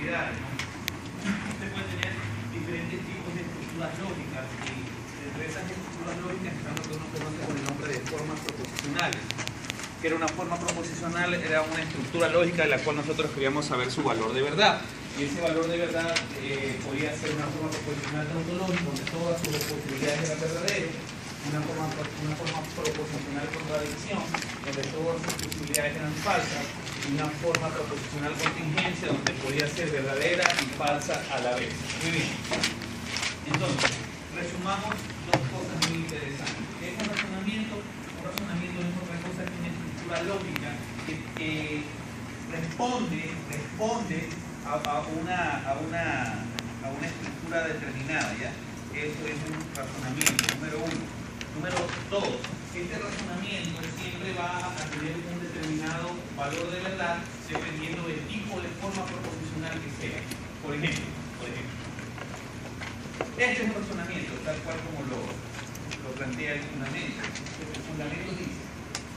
posibilidades, ¿no? Usted puede tener diferentes tipos de estructuras lógicas y entre esas estructuras lógicas están lo que uno conoce con el nombre de formas proposicionales. Que era una forma proposicional, era una estructura lógica de la cual nosotros queríamos saber su valor de verdad. Y ese valor de verdad podía ser una forma proposicional tautológica, donde todas sus posibilidades eran verdaderas, una forma proposicional contradicción, donde todas sus posibilidades eran falsas, y una forma proposicional contingencia, donde podía ser verdadera y falsa a la vez. Muy bien. Entonces, resumamos dos cosas muy interesantes. ¿Qué es un razonamiento? Un razonamiento es otra cosa que una estructura lógica que responde a una estructura determinada, ¿ya? Eso es un razonamiento, número uno. Número dos, este razonamiento siempre va a tener un determinado valor de verdad dependiendo del tipo de forma proposicional que sea. Por ejemplo, este es un razonamiento, tal cual como lo plantea el fundamento. El fundamento dice,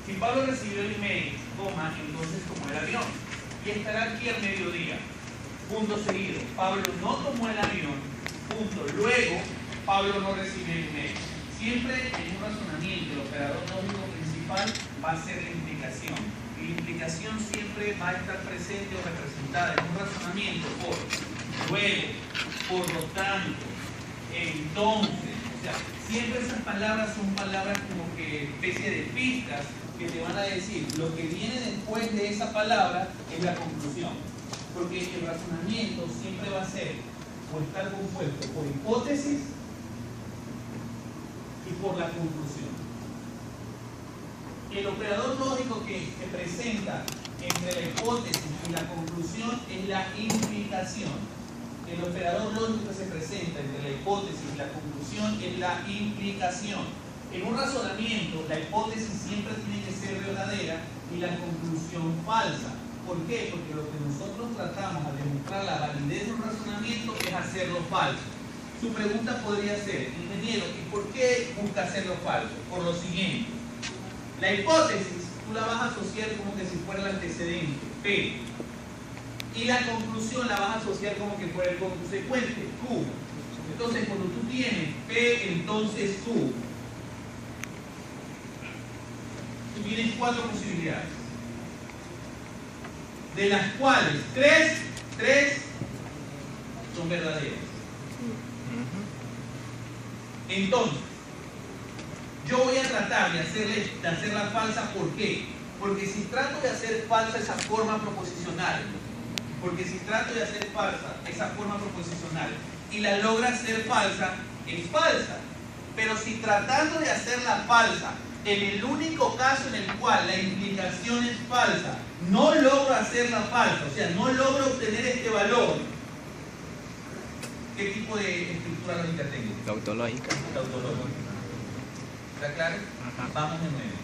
si Pablo recibió el email, entonces tomó el avión y estará aquí al mediodía. Punto seguido, Pablo no tomó el avión, punto. Luego, Pablo no recibió el email. Siempre en un razonamiento, el operador lógico principal va a ser la implicación. Y la implicación siempre va a estar presente o representada en un razonamiento por luego, por lo tanto, entonces. O sea, siempre esas palabras son palabras como que especie de pistas que te van a decir lo que viene después de esa palabra es la conclusión. Porque el razonamiento siempre va a ser o estar compuesto por hipótesis y por la conclusión. El operador lógico que se presenta entre la hipótesis y la conclusión es la implicación. El operador lógico que se presenta entre la hipótesis y la conclusión es la implicación. En un razonamiento, la hipótesis siempre tiene que ser verdadera y la conclusión falsa. ¿Por qué? Porque lo que nosotros tratamos de demostrar la validez de un razonamiento es hacerlo falso. Su pregunta podría ser, ingeniero, ¿y por qué busca hacerlo falso? Por lo siguiente. La hipótesis tú la vas a asociar como que si fuera el antecedente, P. Y la conclusión la vas a asociar como que fuera el consecuente, Q. Entonces, cuando tú tienes P, entonces Q. Tú tienes 4 posibilidades. De las cuales 3 son verdaderas. Entonces, yo voy a tratar de hacerla falsa. ¿Por qué? Porque si trato de hacer falsa esa forma proposicional, y la logra hacer falsa, es falsa. Pero si tratando de hacerla falsa, en el único caso en el cual la implicación es falsa, no logro hacerla falsa, o sea, no logro obtener este valor, ¿qué tipo de estructura lógica tengo? Tautológica. ¿Está claro? Ajá. Vamos de nuevo.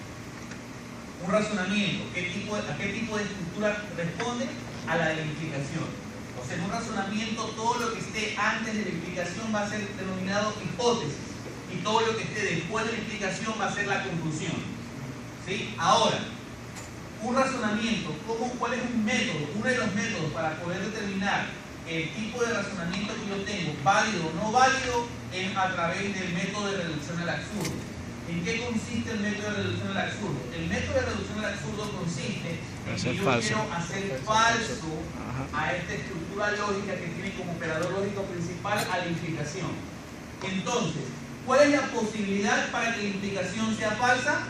Un razonamiento, ¿a qué tipo de estructura responde? A la de la implicación. O sea, en un razonamiento todo lo que esté antes de la implicación va a ser denominado hipótesis y todo lo que esté después de la implicación va a ser la conclusión. ¿Sí? Ahora, un razonamiento, ¿cuál es un método? Uno de los métodos para poder determinar el tipo de razonamiento que yo tengo, válido o no válido, es a través del método de reducción al absurdo. ¿En qué consiste el método de reducción al absurdo? El método de reducción al absurdo consiste en que yo quiero hacer falso a esta estructura lógica que tiene como operador lógico principal a la implicación. Entonces, ¿cuál es la posibilidad para que la implicación sea falsa?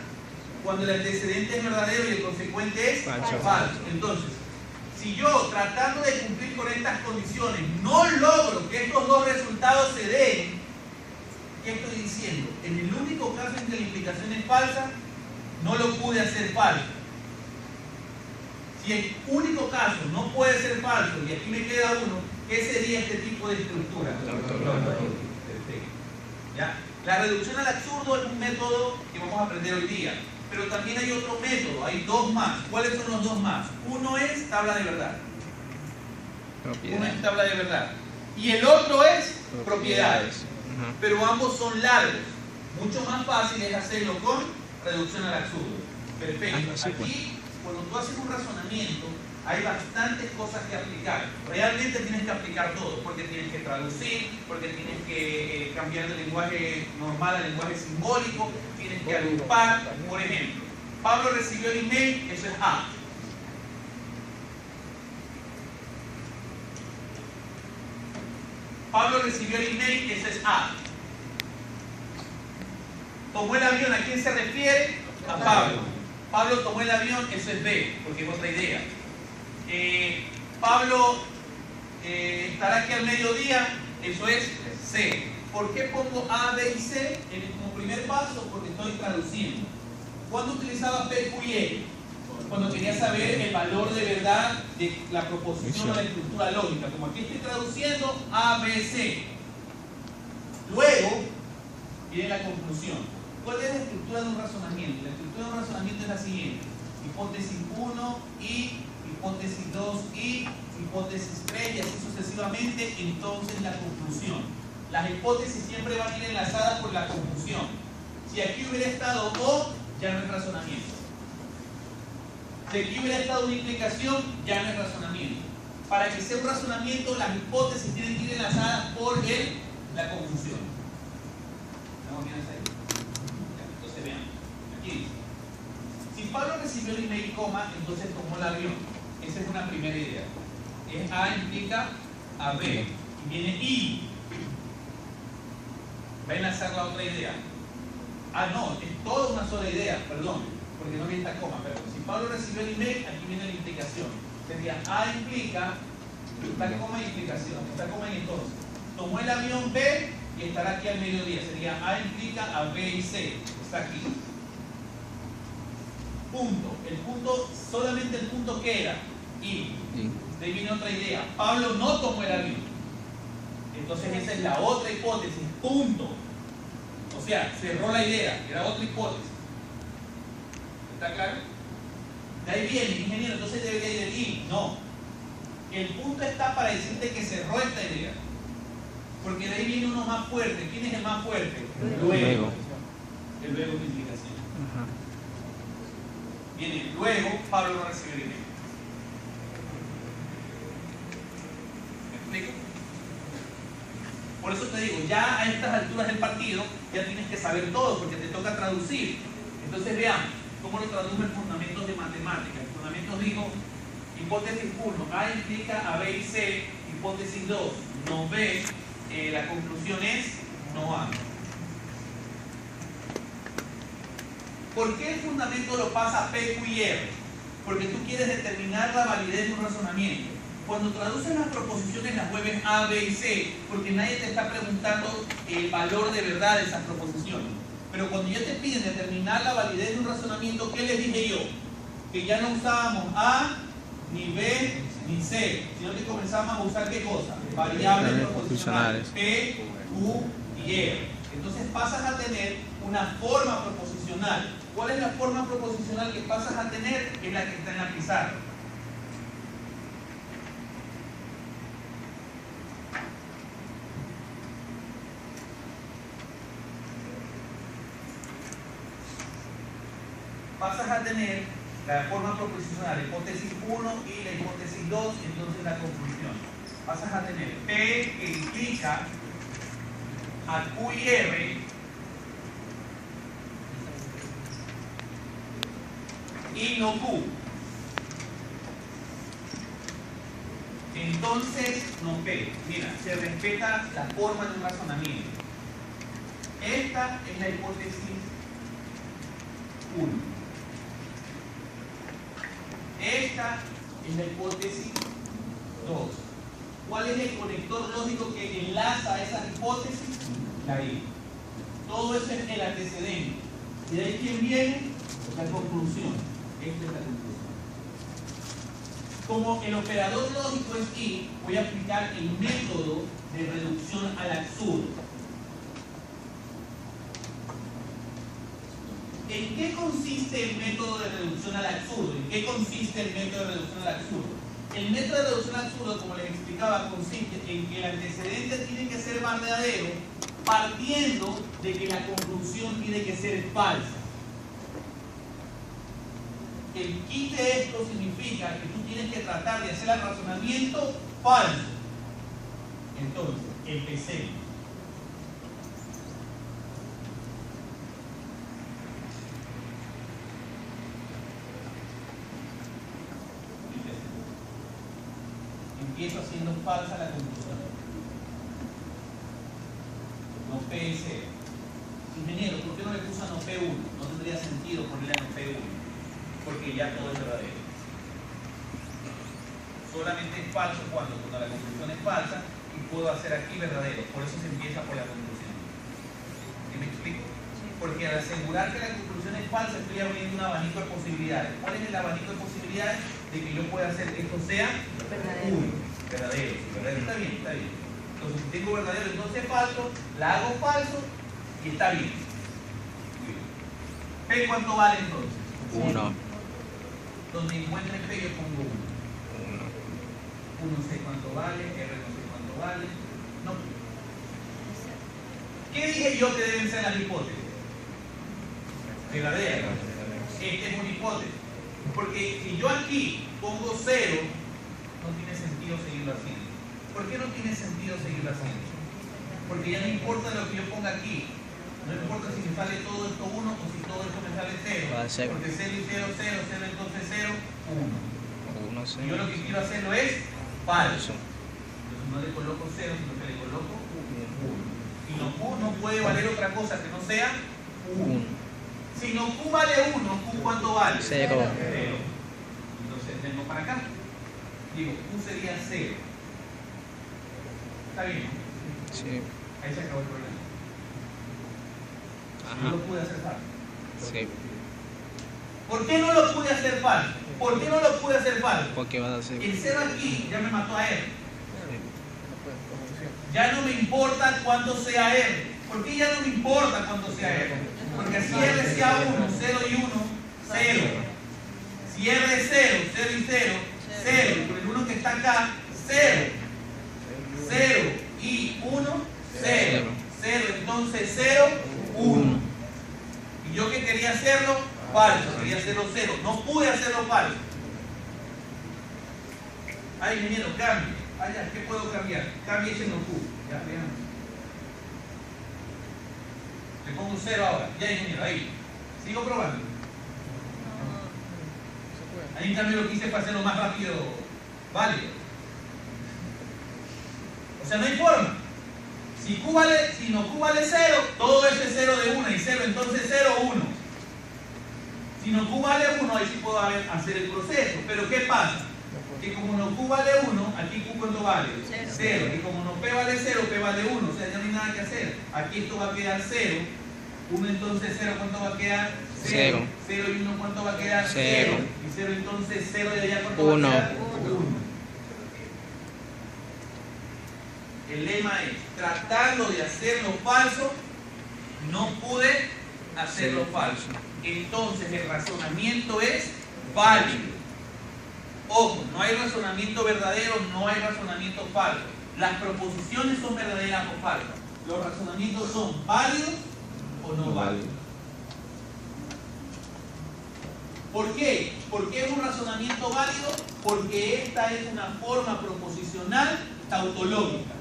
Cuando el antecedente es verdadero y el consecuente es falso. Entonces, si yo, tratando de cumplir con estas condiciones, no logro que estos dos resultados se den, ¿qué estoy diciendo? En el único caso en que la implicación es falsa, no lo pude hacer falso. Si el único caso no puede ser falso, y aquí me queda uno, ¿qué sería este tipo de estructura? Perfecto. ¿Ya? La reducción al absurdo es un método que vamos a aprender hoy día. Pero también hay otro método, hay 2 más. ¿Cuáles son los 2 más? Uno es tabla de verdad. Uno es tabla de verdad. Y el otro es propiedades. Pero ambos son largos. Mucho más fácil es hacerlo con reducción al absurdo. Perfecto. Aquí, cuando tú haces un razonamiento, hay bastantes cosas que aplicar. Por realmente tienes que aplicar todo, porque tienes que traducir, porque tienes que cambiar de lenguaje normal a lenguaje simbólico, tienes que agrupar. Por ejemplo, Pablo recibió el email, eso es A. Pablo recibió el email, eso es A. Tomó el avión, ¿a quién se refiere? A Pablo. Pablo tomó el avión, eso es B, porque es otra idea. Pablo estará aquí al mediodía, eso es C. ¿Por qué pongo A, B y C como primer paso? Porque estoy traduciendo. ¿Cuándo utilizaba P, Q y E? Cuando quería saber el valor de verdad de la proposición o la estructura lógica. Como aquí estoy traduciendo A, B, C. Luego viene la conclusión. ¿Cuál es la estructura de un razonamiento? La estructura de un razonamiento es la siguiente: hipótesis 1 y hipótesis 2 y hipótesis 3 y así sucesivamente, entonces la conclusión. Las hipótesis siempre van a ir enlazadas por la conclusión. Si aquí hubiera estado O, ya no es razonamiento. Si aquí hubiera estado una implicación, ya no es razonamiento. Para que sea un razonamiento, las hipótesis tienen que ir enlazadas por la conclusión. ¿Estamos bien hasta ahí? Entonces vean, aquí dice: si Pablo recibió el email, entonces tomó el avión. Esa es una primera idea. A implica a B. Y viene I. Va a enlazar la otra idea. Ah, no, es toda una sola idea, perdón, porque no viene esta coma, pero si Pablo recibió el email, aquí viene la implicación. Sería A implica, esta coma y implicación, esta coma y entonces. Tomó el avión B y estará aquí al mediodía. Sería A implica a B y C. Está aquí. Punto. El punto, solamente el punto que era I. De ahí viene otra idea. Pablo no tomó el avión. Entonces esa es la otra hipótesis. Punto. O sea, cerró la idea. Era otra hipótesis. ¿Está claro? De ahí viene, ingeniero, entonces debería ir el I. No. El punto está para decirte que cerró esta idea. Porque de ahí viene uno más fuerte. ¿Quién es el más fuerte? Luego. El luego de implicación. Viene luego, Pablo no recibió el email. ¿Me explico? Por eso te digo, ya a estas alturas del partido, ya tienes que saber todo, porque te toca traducir. Entonces veamos cómo lo tradujo en fundamentos de matemáticas. En fundamentos dijo, hipótesis 1, A implica a B y C. Hipótesis 2, no B. La conclusión es no A. ¿Por qué el fundamento lo pasa a P, Q y R? Porque tú quieres determinar la validez de un razonamiento. Cuando traduces las proposiciones las mueves A, B y C, porque nadie te está preguntando el valor de verdad de esas proposiciones. Pero cuando ya te piden determinar la validez de un razonamiento, ¿qué les dije yo? Que ya no usábamos A, ni B, ni C, sino que comenzamos a usar ¿qué cosa? Variables proposicionales, P, Q y R. Entonces pasas a tener una forma proposicional. ¿Cuál es la forma proposicional que pasas a tener? Es la que está en la pizarra. Pasas a tener la forma proposicional, hipótesis 1 y la hipótesis 2, entonces la conclusión. Pasas a tener P que implica a Q y R y no Q. Entonces no P. Mira, se respeta la forma de un razonamiento. Esta es la hipótesis 1. Esta es la hipótesis 2. ¿Cuál es el conector lógico que enlaza a esas hipótesis? La I. Todo eso es el antecedente. ¿Y de ahí quién viene? La conclusión. Esta es la conclusión. Como el operador lógico es I, voy a aplicar el método de reducción al absurdo. ¿En qué consiste el método de reducción al absurdo? ¿En qué consiste el método de reducción al absurdo? El método de reducción al absurdo, como les explicaba, consiste en que el antecedente tiene que ser verdadero partiendo de que la conclusión tiene que ser falsa. El kit de esto significa que tú tienes que tratar de hacer el razonamiento falso. Entonces, empecemos. Empiezo haciendo falsa la conclusión. No P0. Ingeniero, ¿por qué no le puso no P1? No tendría sentido ponerle no P1, porque ya todo es verdadero. Solamente es falso cuando la conclusión es falsa y puedo hacer aquí verdadero. Por eso se empieza por la conclusión. ¿Sí me explico? Porque al asegurar que la conclusión es falsa, estoy abriendo un abanico de posibilidades. ¿Cuál es el abanico de posibilidades? De que yo pueda hacer que esto sea uno. Verdadero. Está bien, está bien. Entonces, si tengo verdadero, entonces falso, la hago falso y está bien. P, ¿cuánto vale entonces? 1. Donde encuentre P, yo pongo 1. 1 no sé cuánto vale, R no sé cuánto vale. No. ¿Qué dije yo que deben ser las hipótesis? Verdadera. Esta es una hipótesis. Porque si yo aquí pongo 0, no tiene sentido seguirlo haciendo. ¿Por qué no tiene sentido seguirlo haciendo? Porque ya no importa lo que yo ponga aquí. No importa si me sale todo esto 1 o si todo esto me sale 0. Porque 0 y 0, 0, 0, entonces 0, 1. Y yo lo que quiero hacerlo es falso. Entonces no le coloco 0, sino que le coloco 1. Y no Q no puede valer otra cosa que no sea 1. Si no Q vale 1, Q ¿cuánto vale? 0. Entonces vengo para acá. Digo, Q sería 0. ¿Está bien? Sí. Ahí se acabó el problema. Ajá. No lo pude hacer falso. Sí. ¿Por qué no lo pude hacer falso? ¿Por qué no lo pude hacer falso? Porque va a ser. El 0 aquí ya me mató a R. Ya no me importa cuánto sea R. ¿Por qué ya no me importa cuánto sea R? Porque así R sea 1, 0 y 1, 0. Si R es 0, 0 y 0, 0. Por el 1 que está acá, 0. 0 y 1, 0. 0, entonces 0, 1. Y yo que quería hacerlo falso, quería hacerlo 0. No pude hacerlo falso. Ay, ingeniero, cambie. Ay, ya, ¿qué puedo cambiar? Cambie ese no Q. Ya, veamos. Le pongo 0 ahora. Ya, ingeniero, ahí. Sigo probando. Ahí en cambio lo quise para hacerlo más rápido, válido. O sea, no hay forma. Si no Q vale 0, todo ese 0 de 1 y 0, entonces 0, 1. Si no Q vale 1, ahí sí puedo hacer el proceso. Pero ¿qué pasa? Que como no Q vale 1, aquí Q ¿cuánto vale? 0. Y como no P vale 0, P vale 1. O sea, ya no hay nada que hacer. Aquí esto va a quedar 0. 1 entonces 0, ¿cuánto va a quedar? 0. 0 y 1, ¿cuánto va a quedar? 0. Y 0 entonces 0 de allá, ¿cuánto va a quedar? 1. El lema es, tratando de hacerlo falso, no pude hacerlo falso. Entonces el razonamiento es válido. Ojo, no hay razonamiento verdadero, no hay razonamiento falso. Las proposiciones son verdaderas o falsas. Los razonamientos son válidos o no válidos. ¿Por qué? ¿Por qué es un razonamiento válido? Porque esta es una forma proposicional tautológica.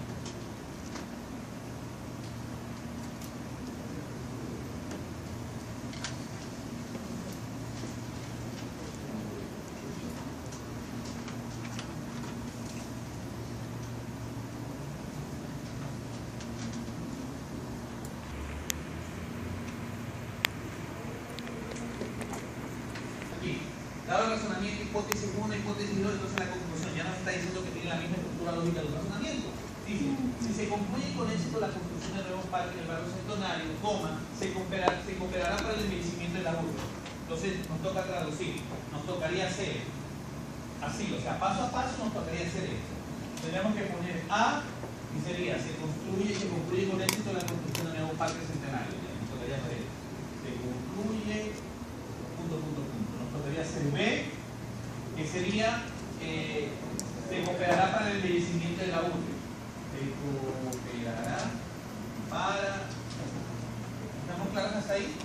Dado el razonamiento, hipótesis 1, hipótesis 2, entonces la conclusión ya nos está diciendo que tiene la misma estructura lógica del razonamiento. Si se concluye con éxito la construcción del nuevo parque en el barrio centenario, se cooperará para el envejecimiento de la urbe. Entonces nos toca traducir, nos tocaría hacer así, o sea, paso a paso nos tocaría hacer esto. Tendríamos que poner A y sería, se concluye con éxito la construcción del nuevo parque centenario. Ya, nos tocaría hacer, se concluye, punto. Podría ser B, que sería se cooperará para el envejecimiento de la urbe. Se cooperará para. ¿Estamos claras hasta ahí?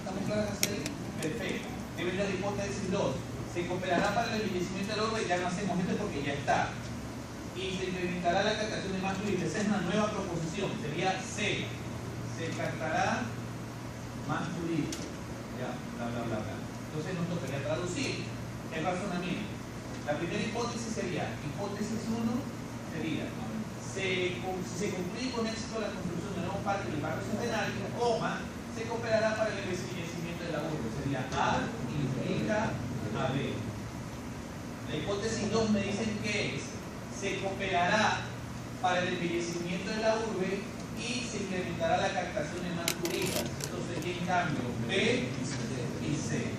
Perfecto. Debe ir la hipótesis 2. Se cooperará para el envejecimiento de la urbe, ya no hacemos esto porque ya está. y se incrementará la captación de más turistas. Esa es una nueva proposición, sería C. Se captará más turistas. Ya, bla, bla, bla, bla. Entonces nos tocaría traducir el razonamiento. La primera hipótesis sería, hipótesis 1 sería, si se concluye con éxito la construcción de nuevo parque en el barrio Centenario, coma, se cooperará para el envejecimiento de la urbe. Sería A implica a B. La hipótesis 2 me dicen que es, se cooperará para el embellecimiento de la urbe y se incrementará la captación de más turistas. Entonces, ¿qué en cambio? B y C.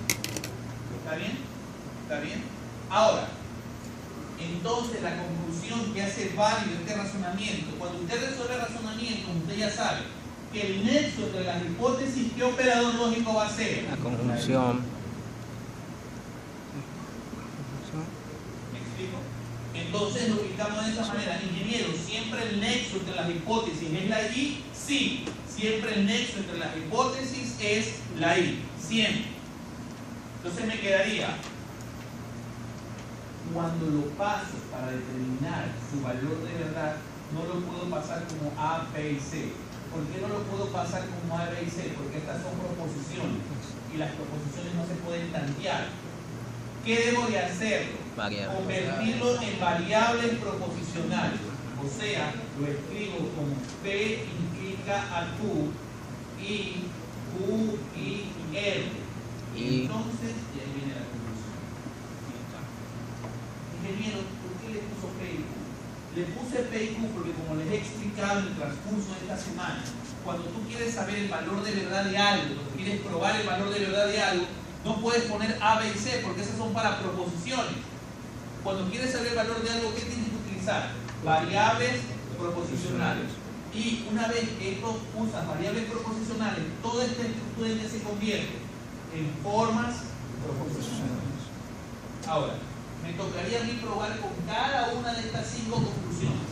¿Está bien? ¿Está bien? Ahora, entonces la conclusión que hace válido este razonamiento, cuando usted resuelve el razonamiento, usted ya sabe que el nexo entre las hipótesis, ¿qué operador lógico va a ser? La conjunción. ¿Me explico? Entonces lo ubicamos de esa manera. Ingeniero, ¿siempre el nexo entre las hipótesis es la I? Sí, siempre el nexo entre las hipótesis es la I, siempre. Entonces me quedaría, cuando lo paso para determinar su valor de verdad, no lo puedo pasar como A, B y C. ¿Por qué no lo puedo pasar como A, B y C? Porque estas son proposiciones y las proposiciones no se pueden tantear. ¿Qué debo de hacerlo? Convertirlo en variables proposicionales. O sea, lo escribo como P implica a Q y Q y R. Y entonces, y ahí viene la conclusión. Ingeniero, ¿por qué le puso P y Q? Le puse P y Q porque, como les he explicado en el transcurso de esta semana, cuando tú quieres saber el valor de verdad de algo, cuando quieres probar el valor de verdad de algo, no puedes poner A, B y C porque esas son para proposiciones. Cuando quieres saber el valor de algo, ¿qué tienes que utilizar? Variables proposicionales. Y una vez que tú usas variables proposicionales, toda esta estructura ya se convierte en formas proposicionales. Ahora, me tocaría a mí probar con cada una de estas 5 conclusiones.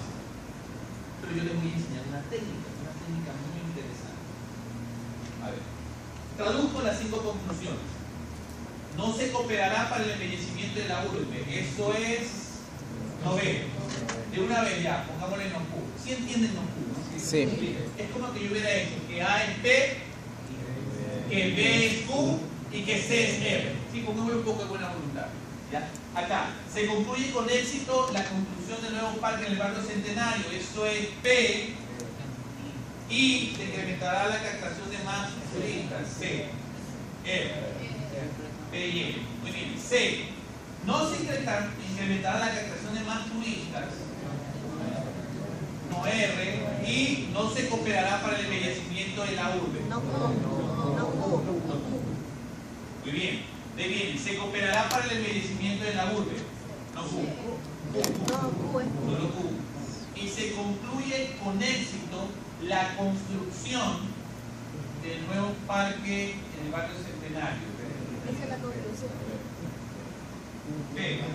Pero yo les voy a enseñar una técnica muy interesante. A ver, traduzco las 5 conclusiones. No se cooperará para el embellecimiento de la urbe. Eso es noveno. De una vez ya, pongámosle no Q. ¿Sí entienden no Q? ¿No? Sí. Es como que yo hubiera hecho que A es P, que B es Q y que C es R. Sí, pongámosle un poco de buena voluntad. ¿Ya? Acá, se concluye con éxito la construcción del nuevo parque en el barrio Centenario. Eso es P. Y se incrementará la captación de más turistas. C. R. P y R. Muy bien. C. No se incrementará la captación de más turistas. No R. Y no se cooperará para el embellecimiento de la urbe. No. Muy bien. De bien. Se cooperará para el embellecimiento de la urbe. No Q. Solo Q. Y se concluye con éxito la construcción del nuevo parque en el barrio Centenario. Esa es la conclusión. B. Muy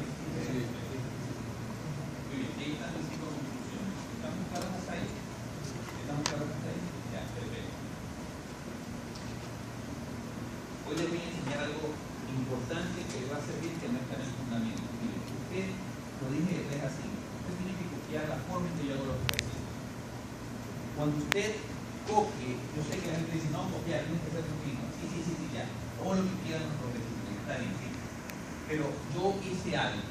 bien, ahí están las 5 conclusiones. ¿Estamos claros hasta ahí? ¿Estamos claros hasta ahí? Ya, perfecto. Hoy les voy a enseñar algo importante que les va a servir, que no está en el fundamento. Miren, usted, lo dije de 3 a 5, usted tiene que copiar la forma en que yo hago los ejercicios. Cuando usted copie, yo sé que la gente dice, no, copiar, tienes que ser continuo. Sí, ya. Todo lo que quieran los profesores, está bien, sí. Pero yo hice algo.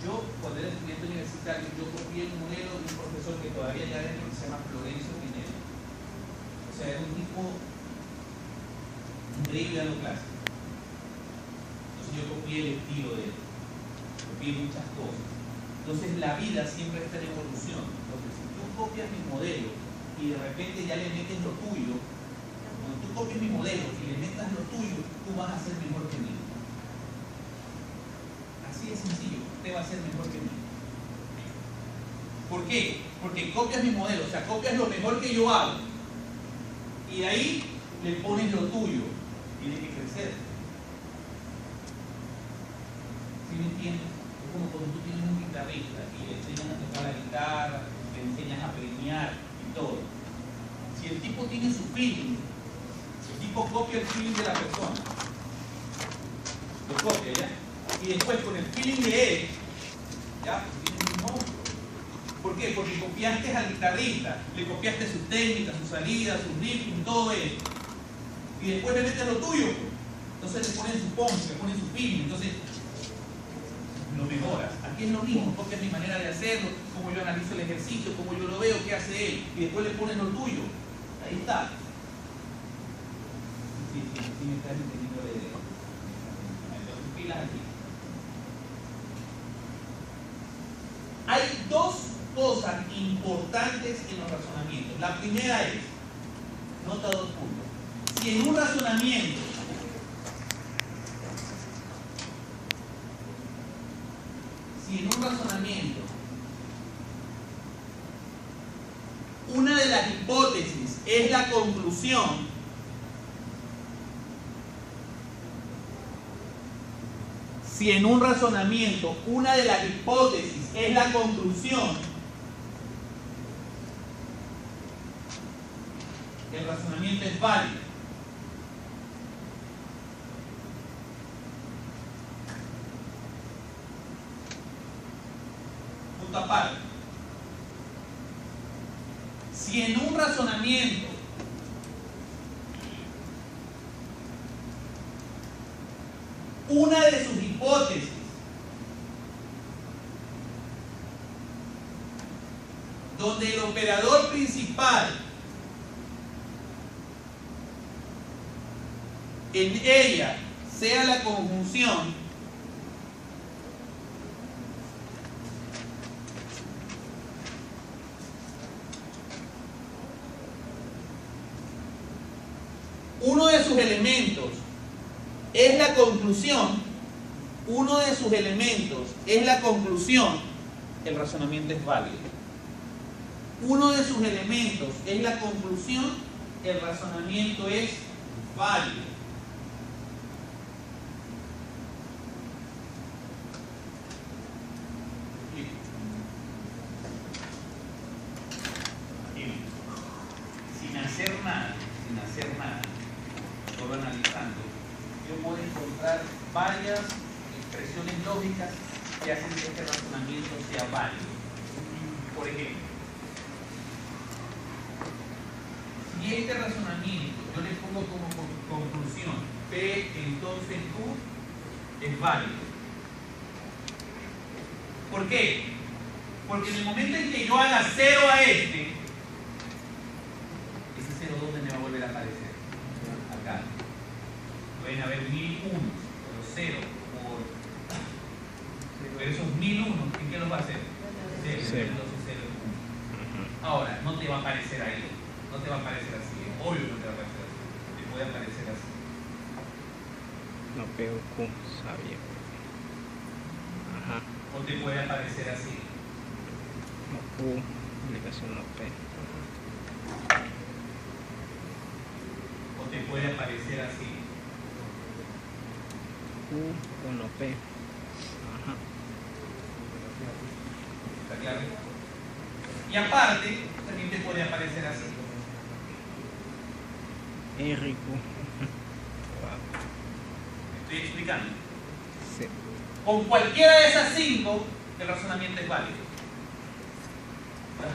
Yo, cuando era estudiante universitario, yo copié el modelo de un profesor que todavía ya dentro, que se llama Florencio Pinero. O sea, era un tipo increíble dando clases. Entonces yo copié el estilo de él. Copié muchas cosas. Entonces la vida siempre está en evolución. Entonces, si tú copias mi modelo y de repente ya le metes lo tuyo, cuando tú copies mi modelo y le metas lo tuyo, tú vas a ser mejor que mí. Así de sencillo, usted va a ser mejor que mí. ¿Por qué? Porque copias mi modelo, o sea, copias lo mejor que yo hago. Y de ahí le pones lo tuyo. Tiene que crecer. ¿Sí me entiendes? Es como cuando tú tienes un guitarrista y le enseñas a tocar la guitarra, le enseñas a premiar y todo. Si el tipo tiene su feeling, el tipo copia el feeling de la persona. Lo copia, ¿ya? Y después con el feeling de él, ya, tiene un monstruo. qué? Porque copiaste al guitarrista, le copiaste sus técnicas, sus salidas, sus riffs, todo eso. Y después le metes lo tuyo. Entonces le ponen su punch, le ponen su feeling, entonces lo mejoras. Aquí es lo mismo, copias mi manera de hacerlo, cómo yo analizo el ejercicio, cómo yo lo veo, qué hace él, y después le pones lo tuyo. Ahí está. Sí, me estás entendiendo la idea. Entonces, pilas aquí. Hay dos cosas importantes en los razonamientos. La primera es, nota 2 puntos. Si en un razonamiento una de las hipótesis es la conclusión, si en un razonamiento una de las hipótesis es la conclusión, el razonamiento es válido. Punto aparte. Si en un razonamiento una de sus hipótesis donde el operador principal en ella sea la conjunción uno de sus elementos es la conclusión, el razonamiento es válido. Uno de sus elementos es la conclusión, el razonamiento es válido. Sin hacer nada, solo analizando, yo puedo encontrar varias expresiones lógicas que hacen que este razonamiento sea válido. Por ejemplo, si este razonamiento yo le pongo como conclusión P, entonces Q es válido. ¿Por qué? Porque en el momento en que yo haga 0 a ese 0 ¿dónde me va a volver a aparecer? Acá. Pueden haber 1000 unos, pero 0 pero esos 1000 unos, ¿en qué los va a hacer? 0, entonces 0 es 1. Ahora, no te va a aparecer ahí, no te va a aparecer así, es obvio que no te va a aparecer así, te puede aparecer así. No pego Q, sabía. Ajá. O te puede aparecer así. No Q, aplicación no P. O te puede aparecer así. Q, 1 P. Ajá. ¿Está claro? Y aparte, también te puede aparecer así. R, Q. ¿Me estoy explicando? Sí. Con cualquiera de esas 5, el razonamiento es válido. ¿Verdad?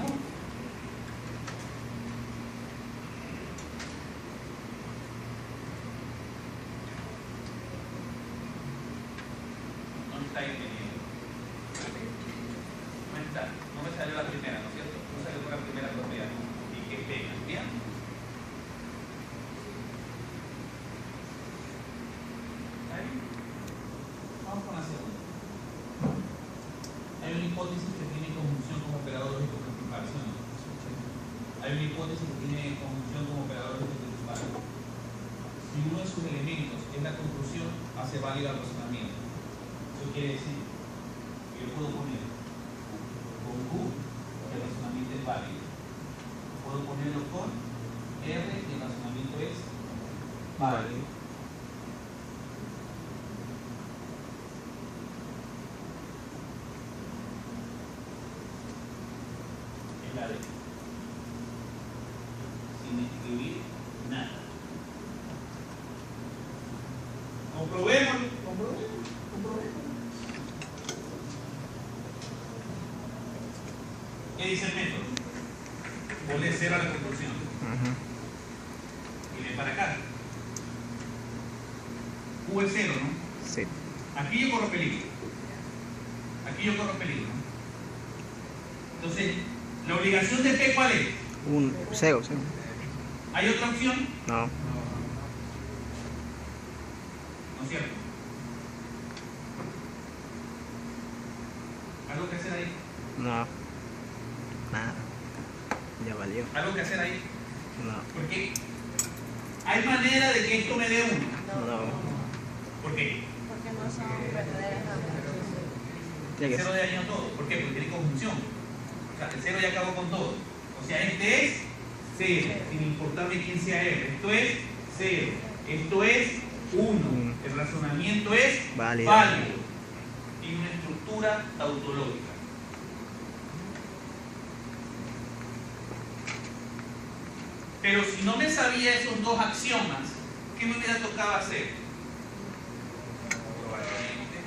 No está entendiendo. No me salió la primera, ¿no es cierto? No salió por la primera propiedad. Y que pega, ¿bien? ¿Ahí? Vamos con la segunda. Hay una hipótesis que tiene conjunción como operador lógico principal, ¿sí o no? Hay una hipótesis que tiene conjunción como operador lógico principal. Si uno de sus elementos es la conclusión, hace válido el razonamiento. Eso quiere decir que yo puedo poner con Q, el razonamiento es válido. Puedo ponerlo con R, y el razonamiento es válido. Es la D. Sin escribir nada. Comprobémoslo. ¿Qué dice el método? Ponle 0 a la conclusión. Y ven para acá. Q es 0, ¿no? Sí. Aquí yo corro peligro. Aquí yo corro peligro, ¿no? Entonces, ¿la obligación de P cuál es? 0. ¿Hay otra opción? No. ¿No es cierto? ¿Algo que hacer ahí? No. Nada. Ya valió. ¿Algo que hacer ahí? No. Porque hay manera de que esto me dé 1. No. ¿Por qué? Porque no son verdaderas Tiene El que 0 ser. ya dañó todo. ¿Por qué? Porque tiene conjunción. O sea, el 0 ya acabó con todo. O sea, este es 0, sin importarme quién sea R. Esto es 0. Esto es 1. El razonamiento es Válido. Tiene una estructura tautológica. Pero si no me sabía esos dos axiomas, ¿qué me hubiera tocado hacer? Probar con este,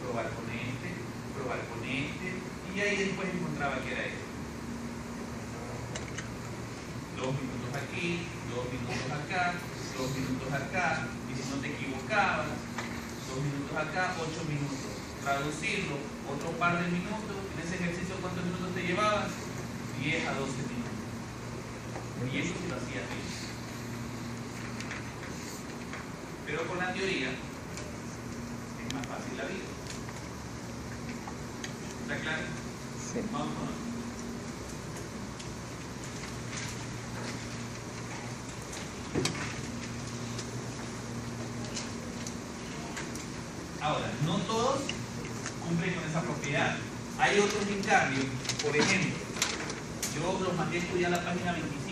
probar con este, probar con este, y ahí después encontraba que era esto. 2 minutos aquí, 2 minutos acá, 2 minutos acá, y si no te equivocabas, 2 minutos acá, 8 minutos. Traducirlo, otro par de minutos, en ese ejercicio ¿cuántos minutos te llevabas? 10 a 12 minutos. Y eso sí lo hacía bien. Pero con la teoría es más fácil la vida. ¿Está claro? Sí. Vamos con otro. Ahora, no todos cumplen con esa propiedad. Hay otros en cambio, por ejemplo, yo los mandé a estudiar la página 25.